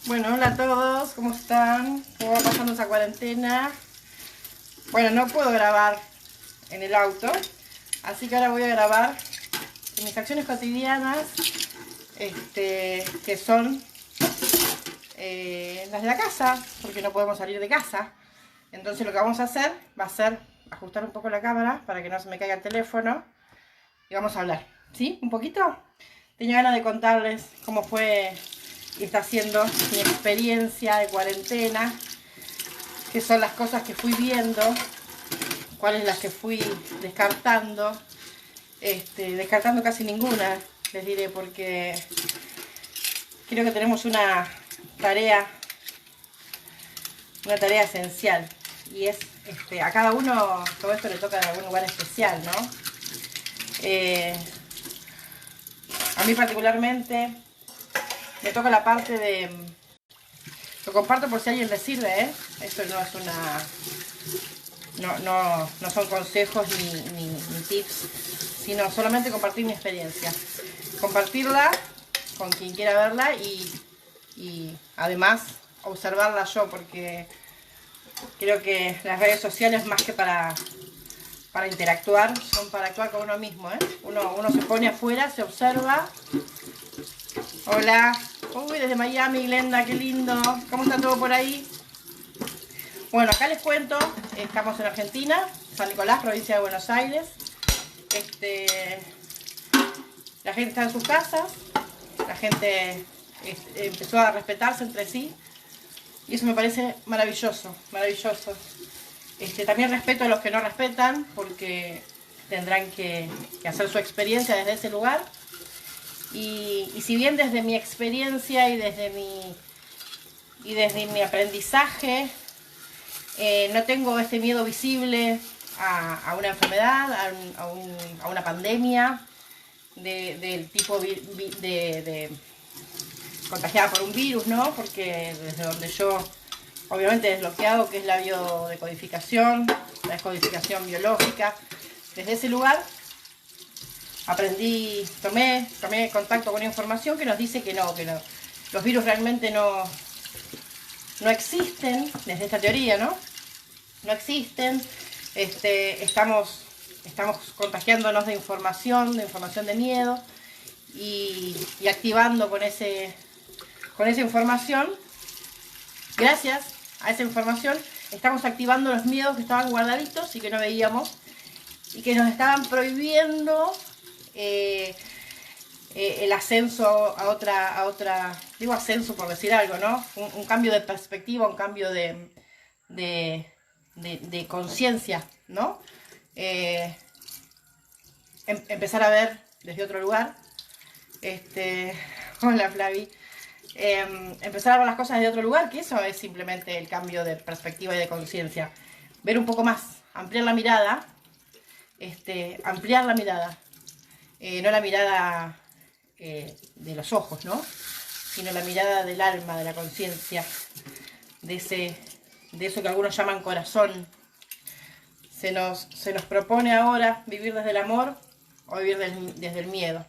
Bueno, hola a todos, ¿cómo están? ¿Cómo va pasando esa cuarentena? Bueno, no puedo grabar en el auto, así que ahora voy a grabar mis acciones cotidianas, que son las de la casa, porque no podemos salir de casa. Entonces lo que vamos a hacer va a ser ajustar un poco la cámara para que no se me caiga el teléfono y vamos a hablar, ¿sí? Un poquito. Tenía ganas de contarles cómo fue y está siendo mi experiencia de cuarentena, qué son las cosas que fui viendo, cuáles las que fui descartando, descartando casi ninguna, les diré, porque creo que tenemos una tarea esencial, y es a cada uno todo esto le toca en algún lugar especial, ¿no? A mí particularmente me toca la parte de... Lo comparto por si a alguien le sirve, ¿eh? Esto no es una... No son consejos ni tips, sino solamente compartir mi experiencia. Compartirla con quien quiera verla y además observarla yo, porque creo que las redes sociales, más que para interactuar, son para actuar con uno mismo, ¿eh? Uno se pone afuera, se observa. Hola. Uy, desde Miami, Glenda, qué lindo. ¿Cómo está todo por ahí? Bueno, acá les cuento, estamos en Argentina, San Nicolás, provincia de Buenos Aires. La gente está en sus casas, la gente empezó a respetarse entre sí, y eso me parece maravilloso, maravilloso. También respeto a los que no respetan, porque tendrán que hacer su experiencia desde ese lugar. Y si bien desde mi experiencia y desde mi aprendizaje no tengo este miedo visible a una enfermedad, a una pandemia del tipo de contagiada por un virus, ¿no? Porque desde donde yo obviamente desbloqueado, que es la biodecodificación, la descodificación biológica, desde ese lugar aprendí, tomé contacto con información que nos dice que los virus realmente no existen, desde esta teoría, ¿no? No existen. Estamos contagiándonos de información de miedo, y activando con esa información. Gracias a esa información estamos activando los miedos que estaban guardaditos y que no veíamos, y que nos estaban prohibiendo el ascenso a otra, digo ascenso por decir algo, ¿no? Un cambio de perspectiva, un cambio de conciencia, ¿no? Empezar a ver desde otro lugar. Hola Flavi. Empezar a ver las cosas desde otro lugar, que eso es simplemente el cambio de perspectiva y de conciencia. Ver un poco más, ampliar la mirada, no la mirada de los ojos, ¿no? Sino la mirada del alma, de la conciencia, de eso que algunos llaman corazón. Se nos propone ahora vivir desde el amor o vivir desde el miedo.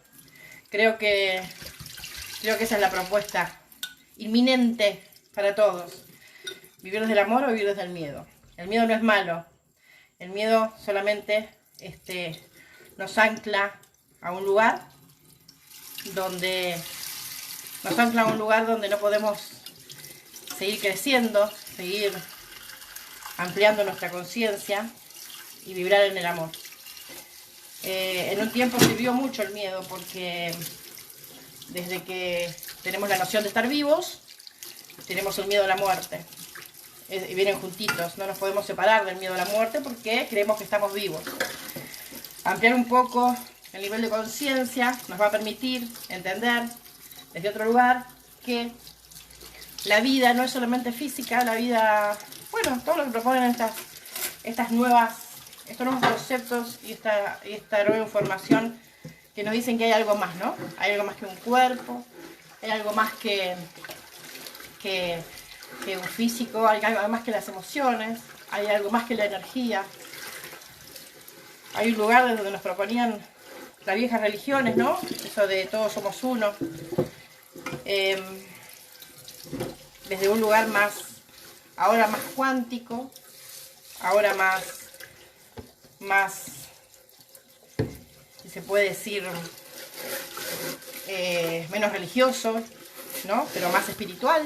Creo que esa es la propuesta inminente para todos. Vivir desde el amor o vivir desde el miedo. El miedo no es malo. El miedo solamente nos ancla a un lugar donde no podemos seguir creciendo, seguir ampliando nuestra conciencia y vibrar en el amor. En un tiempo sirvió mucho el miedo, porque desde que tenemos la noción de estar vivos, tenemos el miedo a la muerte. Y vienen juntitos, no nos podemos separar del miedo a la muerte porque creemos que estamos vivos. Ampliar un poco el nivel de conciencia nos va a permitir entender desde otro lugar que la vida no es solamente física, la vida, bueno, todo lo que proponen estos nuevos conceptos y esta nueva información que nos dicen que hay algo más, ¿no? Hay algo más que un cuerpo, hay algo más que un físico, hay algo más que las emociones, hay algo más que la energía. Hay un lugar donde nos proponían las viejas religiones, ¿no? Eso de todos somos uno. desde un lugar más, ahora más cuántico, ahora más, si se puede decir, menos religioso, ¿no? Pero más espiritual,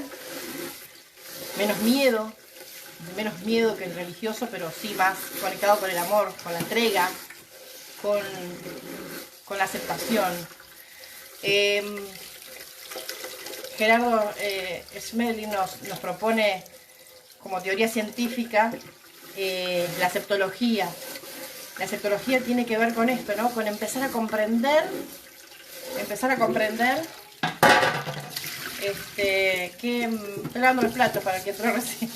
menos miedo que el religioso, pero sí más conectado con el amor, con la entrega, con la aceptación. Gerardo Smelling nos propone como teoría científica la aceptología. La aceptología tiene que ver con esto, ¿no? Con empezar a comprender que estoy lavando los platos para que entró recién.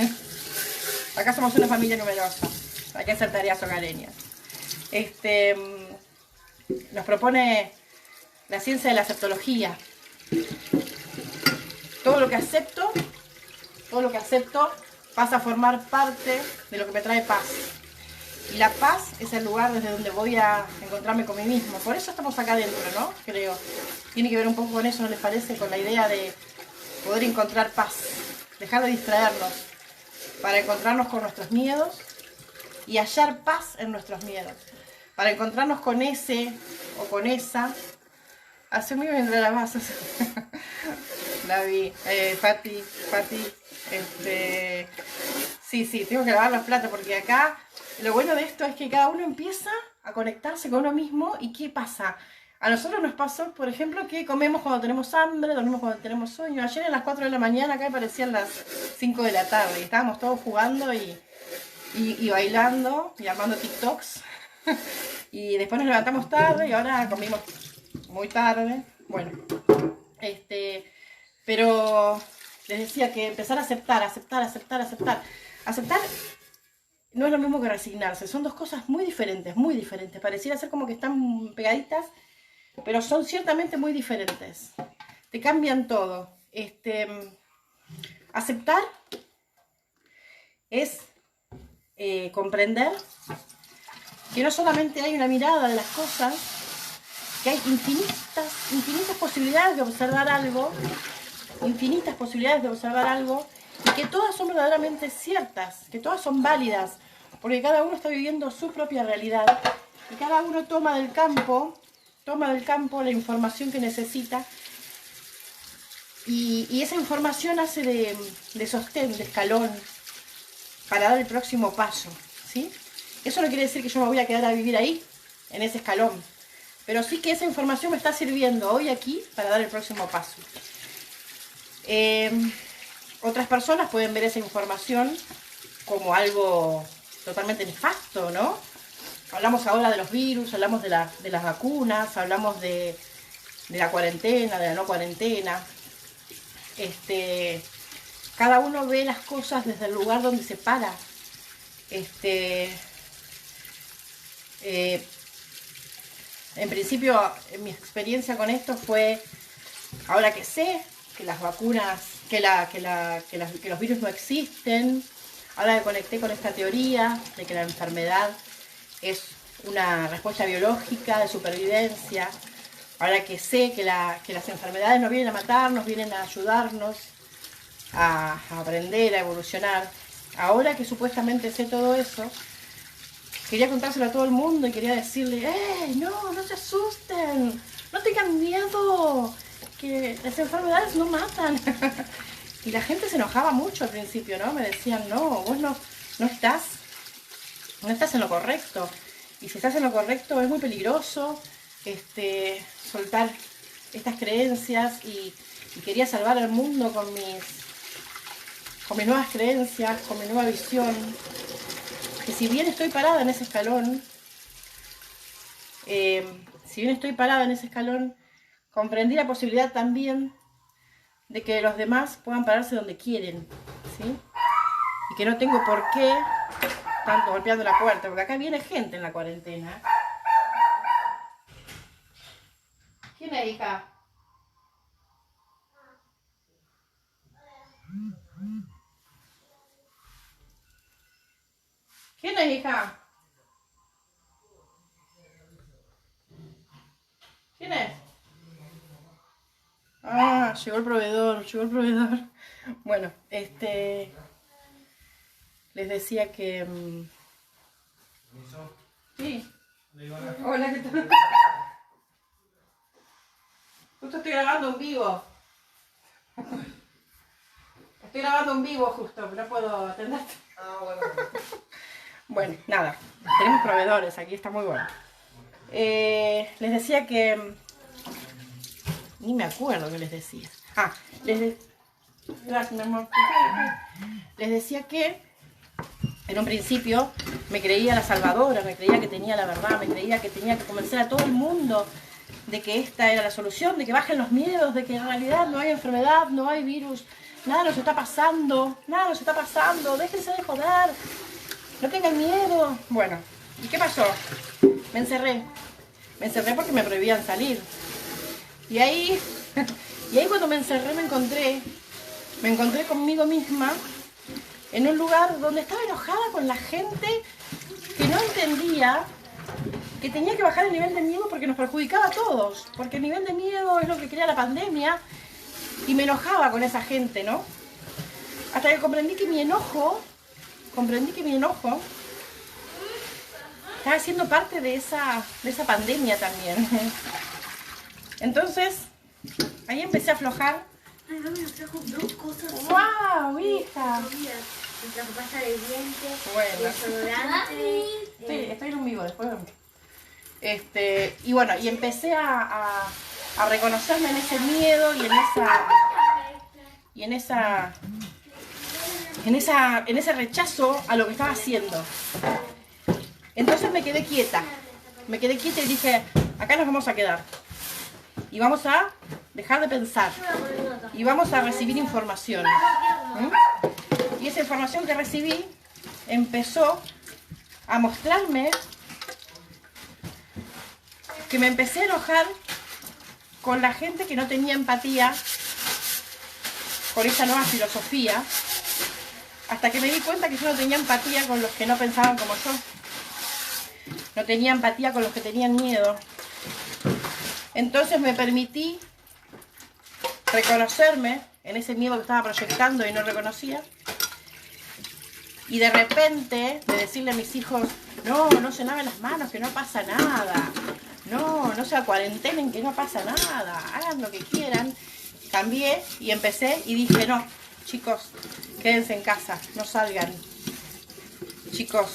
Acá somos una familia numerosa, hay que hacer tareas hogareñas. Nos propone la ciencia de la aceptología. Todo lo que acepto pasa a formar parte de lo que me trae paz. Y la paz es el lugar desde donde voy a encontrarme con mí mismo. Por eso estamos acá adentro, ¿no? Creo. Tiene que ver un poco con eso, ¿no les parece? Con la idea de poder encontrar paz. Dejar de distraernos para encontrarnos con nuestros miedos y hallar paz en nuestros miedos. Para encontrarnos con ese o con esa. Hace muy bien de la base. David, Pati. Sí, tengo que lavar los platos porque acá lo bueno de esto es que cada uno empieza a conectarse con uno mismo. ¿Y qué pasa? A nosotros nos pasó, por ejemplo, que comemos cuando tenemos hambre, dormimos cuando tenemos sueño. Ayer a las 4 de la mañana acá parecían las 5 de la tarde y estábamos todos jugando y bailando y armando TikToks. Y después nos levantamos tarde y ahora comimos muy tarde. Bueno, pero les decía que empezar a aceptar. Aceptar no es lo mismo que resignarse, son dos cosas muy diferentes. Pareciera ser como que están pegaditas, pero son ciertamente muy diferentes. Te cambian todo. Aceptar es comprender que no solamente hay una mirada de las cosas, que hay infinitas posibilidades de observar algo, y que todas son verdaderamente ciertas, que todas son válidas, porque cada uno está viviendo su propia realidad y cada uno toma del campo la información que necesita y esa información hace de sostén, de escalón para dar el próximo paso, ¿sí? Eso no quiere decir que yo me voy a quedar a vivir ahí, en ese escalón, pero sí que esa información me está sirviendo hoy aquí para dar el próximo paso. Otras personas pueden ver esa información como algo totalmente nefasto, ¿no? Hablamos ahora de los virus, hablamos de las vacunas, hablamos de la cuarentena, de la no cuarentena. Cada uno ve las cosas desde el lugar donde se para. En principio, mi experiencia con esto fue, ahora que sé que las vacunas, que los virus no existen, ahora que conecté con esta teoría de que la enfermedad es una respuesta biológica de supervivencia, ahora que sé que las enfermedades no vienen a matarnos, vienen a ayudarnos a aprender, a evolucionar, ahora que supuestamente sé todo eso, quería contárselo a todo el mundo y quería decirle, no se asusten, no tengan miedo, que las enfermedades no matan. Y la gente se enojaba mucho al principio, ¿no? Me decían, no, vos no estás en lo correcto. Y si estás en lo correcto es muy peligroso soltar estas creencias y quería salvar al mundo con mis nuevas creencias, con mi nueva visión. Que si bien estoy parada en ese escalón, comprendí la posibilidad también de que los demás puedan pararse donde quieren, ¿sí? Y que no tengo por qué tanto golpeando la puerta, porque acá viene gente en la cuarentena. ¿Quién es, hija? ¿Quién es, hija? ¿Quién es? Ah, llegó el proveedor, llegó el proveedor. Bueno, les decía que... Sí. Hola, ¿qué tal? Justo estoy grabando en vivo. Estoy grabando en vivo justo, no puedo atenderte. Ah, bueno. Bueno, nada, tenemos proveedores, aquí está muy bueno. Les decía que... Ni me acuerdo qué les decía. Ah, Gracias, mi amor. Les decía que en un principio me creía la salvadora, me creía que tenía la verdad, me creía que tenía que convencer a todo el mundo de que esta era la solución, de que bajen los miedos, de que en realidad no hay enfermedad, no hay virus, nada nos está pasando, déjense de joder, no tengan miedo. Bueno, ¿y qué pasó? Me encerré porque me prohibían salir. Y ahí cuando me encerré me encontré conmigo misma en un lugar donde estaba enojada con la gente que no entendía que tenía que bajar el nivel de miedo porque nos perjudicaba a todos, porque el nivel de miedo es lo que crea la pandemia, y me enojaba con esa gente, ¿no? Hasta que comprendí que mi enojo estaba siendo parte de esa pandemia también. Entonces, ahí empecé a aflojar. Ay, mami nos trajo 2 cosas. ¡Wow, hija! Nos trajo pasta de dientes, Bueno. desodorante. Estoy en un vivo, después vemos. Y bueno, y empecé a reconocerme en ese miedo y en ese rechazo a lo que estaba haciendo. Entonces me quedé quieta y dije, acá nos vamos a quedar. Y vamos a dejar de pensar. Y vamos a recibir información. Y esa información que recibí empezó a mostrarme que me empecé a enojar con la gente que no tenía empatía con esa nueva filosofía, hasta que me di cuenta que yo no tenía empatía con los que no pensaban como yo. No tenía empatía con los que tenían miedo. Entonces me permití reconocerme en ese miedo que estaba proyectando y no reconocía. Y de repente, de decirle a mis hijos, no se laven las manos, que no pasa nada. No se acuarentenen, que no pasa nada. Hagan lo que quieran. Cambié y empecé y dije, no, chicos, quédense en casa, no salgan. Chicos,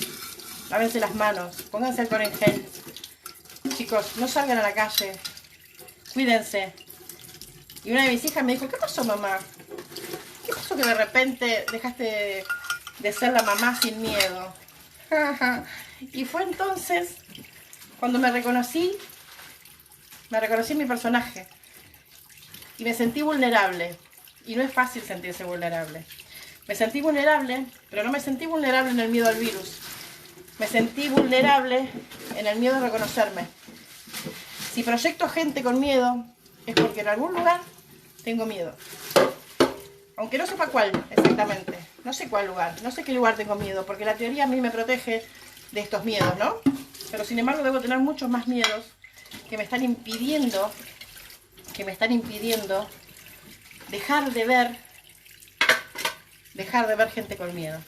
lávense las manos, pónganse alcohol en gel. Chicos, no salgan a la calle, cuídense. Y una de mis hijas me dijo, ¿qué pasó, mamá? ¿Qué pasó que de repente dejaste de ser la mamá sin miedo? Y fue entonces cuando me reconocí en mi personaje. Y me sentí vulnerable. Y no es fácil sentirse vulnerable. Me sentí vulnerable, pero no me sentí vulnerable en el miedo al virus. Me sentí vulnerable en el miedo a reconocerme. Si proyecto gente con miedo, es porque en algún lugar tengo miedo. Aunque no sepa cuál exactamente. No sé cuál lugar, no sé qué lugar tengo miedo, porque la teoría a mí me protege de estos miedos, ¿no? Pero sin embargo debo tener muchos más miedos que me están impidiendo dejar de ver gente con miedo.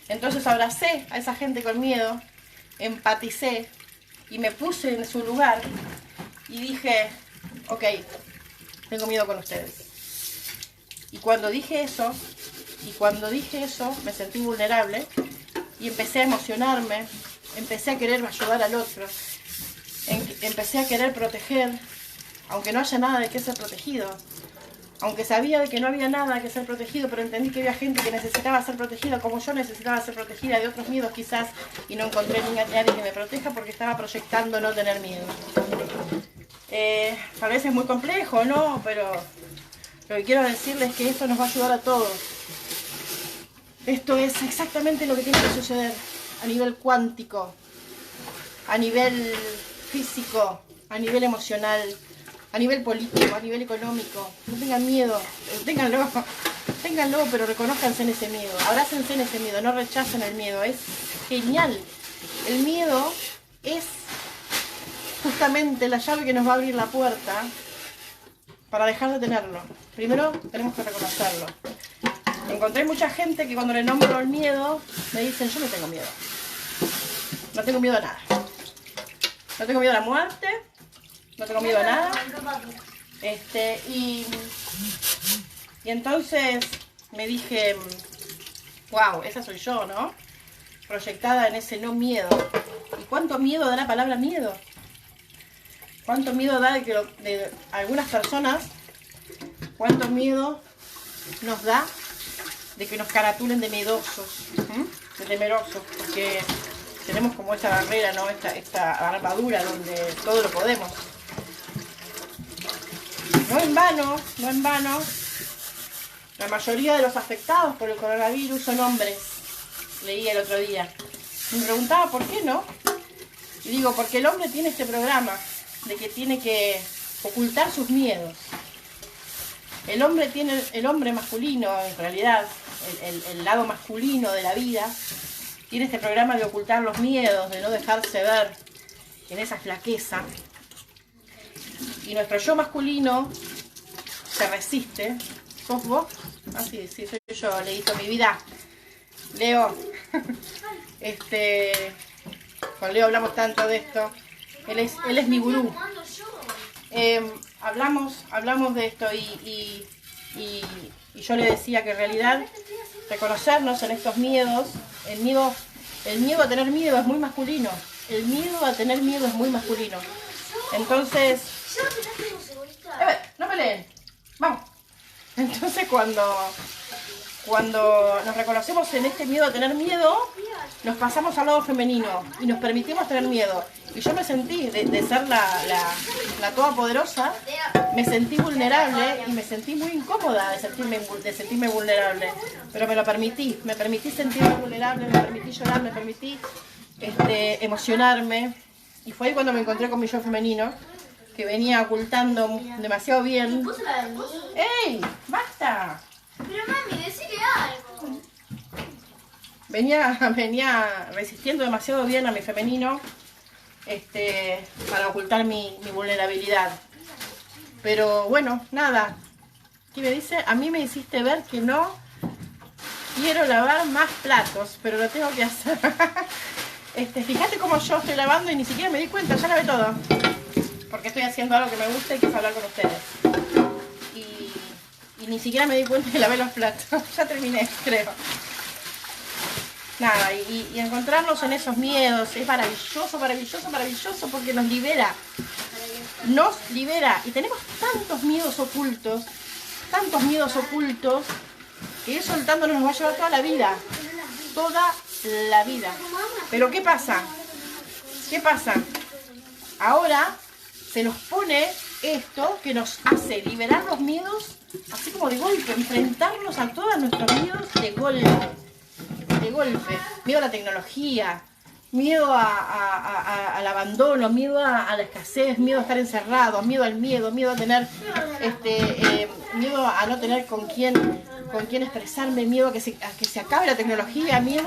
Entonces abracé a esa gente con miedo, empaticé y me puse en su lugar y dije, ok, tengo miedo con ustedes. Y cuando dije eso, me sentí vulnerable y empecé a emocionarme, empecé a querer ayudar al otro, empecé a querer proteger, aunque no haya nada de qué ser protegido. Aunque sabía de que no había nada que ser protegido, pero entendí que había gente que necesitaba ser protegida, como yo necesitaba ser protegida de otros miedos quizás, y no encontré nadie que me proteja porque estaba proyectando no tener miedo. Tal vez es muy complejo, ¿no? Pero lo que quiero decirles es que esto nos va a ayudar a todos. Esto es exactamente lo que tiene que suceder a nivel cuántico, a nivel físico, a nivel emocional, a nivel político, a nivel económico. No tengan miedo, ténganlo, pero reconózcanse en ese miedo, abrácense en ese miedo, no rechacen el miedo, es genial. El miedo es justamente la llave que nos va a abrir la puerta para dejar de tenerlo. Primero tenemos que reconocerlo. Encontré mucha gente que cuando le nombro el miedo, me dicen, yo no tengo miedo. No tengo miedo a nada. No tengo miedo a la muerte, no tengo miedo a nada. Y entonces me dije, wow, esa soy yo, ¿no? Proyectada en ese no miedo. ¿Y cuánto miedo da la palabra miedo? ¿Cuánto miedo da de algunas personas? ¿Cuánto miedo nos da de que nos caratulen de miedosos, de temerosos? Porque tenemos como esta barrera, ¿no? Esta armadura donde todo lo podemos. No en vano, la mayoría de los afectados por el coronavirus son hombres. Leí el otro día. Me preguntaba por qué no. Y digo, porque el hombre tiene este programa de que tiene que ocultar sus miedos. El hombre masculino, en realidad, el lado masculino de la vida, tiene este programa de ocultar los miedos, de no dejarse ver en esa flaqueza. Y nuestro yo masculino se resiste. ¿Sos vos? Ah, sí, soy yo, Leito, mi vida. Leo. Con Leo hablamos tanto de esto. Él es mi gurú. Hablamos de esto y yo le decía que en realidad reconocernos en estos miedos, el miedo a tener miedo es muy masculino. El miedo a tener miedo es muy masculino. Entonces, no peleen, vamos. Entonces cuando nos reconocemos en este miedo a tener miedo, nos pasamos al lado femenino y nos permitimos tener miedo. Y yo me sentí, de ser la todopoderosa, me sentí vulnerable y me sentí muy incómoda de sentirme vulnerable. Pero me lo permití sentirme vulnerable, me permití llorar, me permití emocionarme. Y fue ahí cuando me encontré con mi yo femenino, que venía ocultando demasiado bien. ¡Ey! ¡Basta! Pero mami, decile algo. Venía resistiendo demasiado bien a mi femenino para ocultar mi vulnerabilidad. Pero bueno, nada. ¿Qué me dice? A mí me hiciste ver que no quiero lavar más platos, pero lo tengo que hacer. Fíjate cómo yo estoy lavando y ni siquiera me di cuenta, ya lavé todo. Porque estoy haciendo algo que me gusta y que es hablar con ustedes. Y ni siquiera me di cuenta que lavé los platos. Ya terminé, creo. Nada, y encontrarnos en esos miedos es maravilloso, maravilloso, maravilloso, porque nos libera. Nos libera. Y tenemos tantos miedos ocultos, que ir soltándonos nos va a llevar toda la vida. Toda la vida. Pero ¿qué pasa? Ahora se nos pone esto que nos hace liberar los miedos así como de golpe, enfrentarnos a todos nuestros miedos de golpe. Miedo a la tecnología, miedo al abandono, miedo a la escasez, miedo a estar encerrado, miedo al miedo a tener miedo a no tener con quién expresarme, miedo a que se acabe la tecnología, miedo.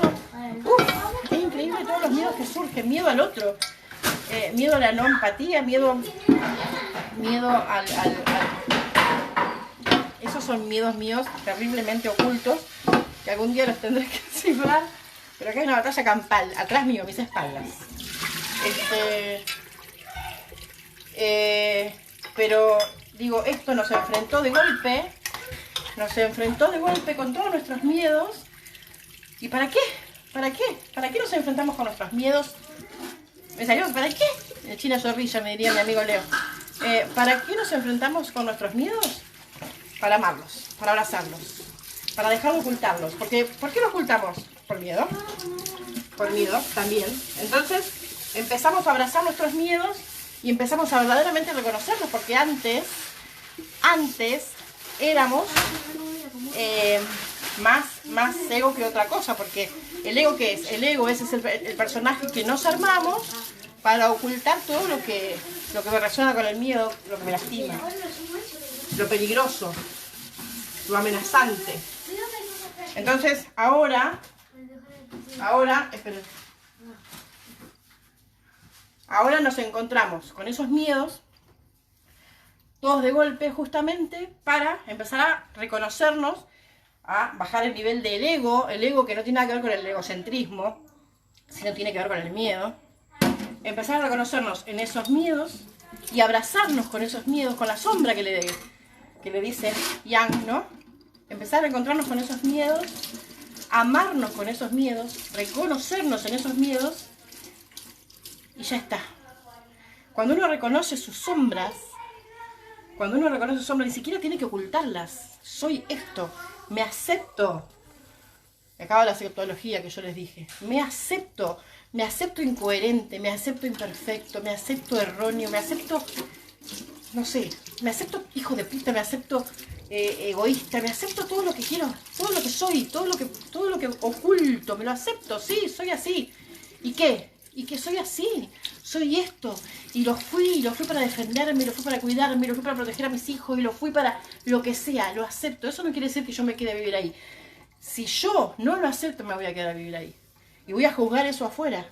Es increíble todos los miedos que surgen, miedo al otro, miedo a la no empatía, miedo al esos son miedos míos terriblemente ocultos, que algún día los tendré que descifrar, pero acá hay una batalla campal, atrás mío, mis espaldas. Pero digo, esto nos enfrentó de golpe con todos nuestros miedos. ¿Y para qué? ¿Para qué nos enfrentamos con nuestros miedos? ¿Me salió? ¿Para qué? En China zorrilla, me diría mi amigo Leo. ¿Para qué nos enfrentamos con nuestros miedos? Para amarlos, para abrazarlos, para dejar de ocultarlos. Porque, ¿por qué lo ocultamos? Por miedo. Por miedo también. Entonces empezamos a abrazar nuestros miedos y empezamos a verdaderamente reconocerlos. Porque antes éramos más ego que otra cosa. Porque el ego, ¿qué es? El ego es el personaje que nos armamos para ocultar todo lo que me resuena con el miedo, lo que me lastima, lo peligroso, lo amenazante. Entonces, ahora, esperen. Ahora nos encontramos con esos miedos todos de golpe, justamente para empezar a reconocernos, a bajar el nivel del ego, el ego que no tiene nada que ver con el egocentrismo, sino tiene que ver con el miedo. Empezar a reconocernos en esos miedos y abrazarnos con esos miedos, con la sombra que le dice Yang, ¿no? Empezar a encontrarnos con esos miedos, amarnos con esos miedos, reconocernos en esos miedos y ya está. Cuando uno reconoce sus sombras, ni siquiera tiene que ocultarlas. Soy esto, me acepto. Acaba la aceptología que yo les dije. Me acepto incoherente, me acepto imperfecto, me acepto erróneo, me acepto, no sé, me acepto hijo de puta, me acepto egoísta, me acepto todo lo que quiero, todo lo que soy, todo lo que oculto, me lo acepto, sí, soy así. ¿Y qué? Y que soy así, soy esto, y lo fui para defenderme, lo fui para cuidarme, lo fui para proteger a mis hijos, y lo fui para lo que sea, lo acepto. Eso no quiere decir que yo me quede a vivir ahí. Si yo no lo acepto, me voy a quedar a vivir ahí. Y voy a juzgar eso afuera.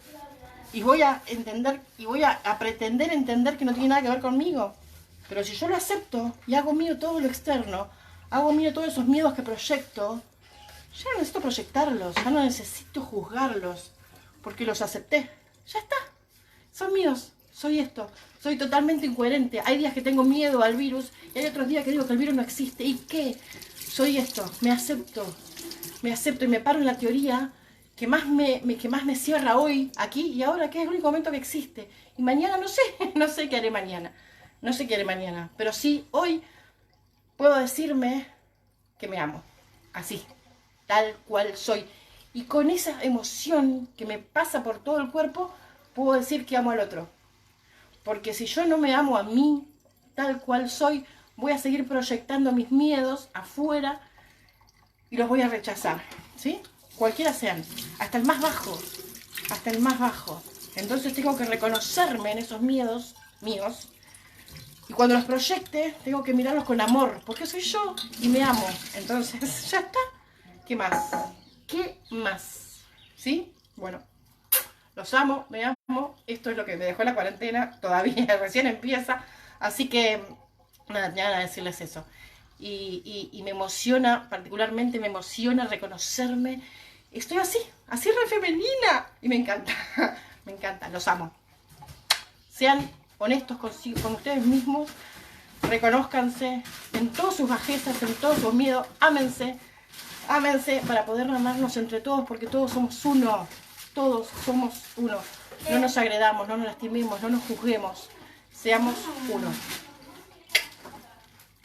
Y voy a entender, y voy a pretender entender que no tiene nada que ver conmigo. Pero si yo lo acepto y hago mío todo lo externo, hago mío todos esos miedos que proyecto, ya no necesito proyectarlos, ya no necesito juzgarlos, porque los acepté. Ya está, son míos, soy esto, soy totalmente incoherente. Hay días que tengo miedo al virus y hay otros días que digo que el virus no existe. ¿Y qué? Soy esto, me acepto y me paro en la teoría que más me cierra hoy, aquí y ahora, que es el único momento que existe. Y mañana no sé qué haré mañana, pero sí, hoy puedo decirme que me amo, así, tal cual soy. Y con esa emoción que me pasa por todo el cuerpo, puedo decir que amo al otro. Porque si yo no me amo a mí, tal cual soy, voy a seguir proyectando mis miedos afuera y los voy a rechazar, ¿sí? Cualquiera sean, hasta el más bajo, Entonces tengo que reconocerme en esos miedos míos. Y cuando los proyecte, tengo que mirarlos con amor, porque soy yo y me amo. Entonces, ya está. ¿Qué más? ¿Qué más? ¿Sí? Bueno, los amo, me amo. Esto es lo que me dejó la cuarentena. Todavía recién empieza. Así que, nada, decirles eso. Y me emociona, particularmente me emociona reconocerme. Estoy así re femenina. Y me encanta, me encanta, los amo. Sean honestos con ustedes mismos. Reconózcanse en todas sus bajezas, en todos sus miedos. Ámense para poder amarnos entre todos, porque todos somos uno. Todos somos uno. No nos agredamos, no nos lastimemos, no nos juzguemos. Seamos uno.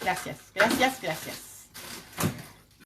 Gracias.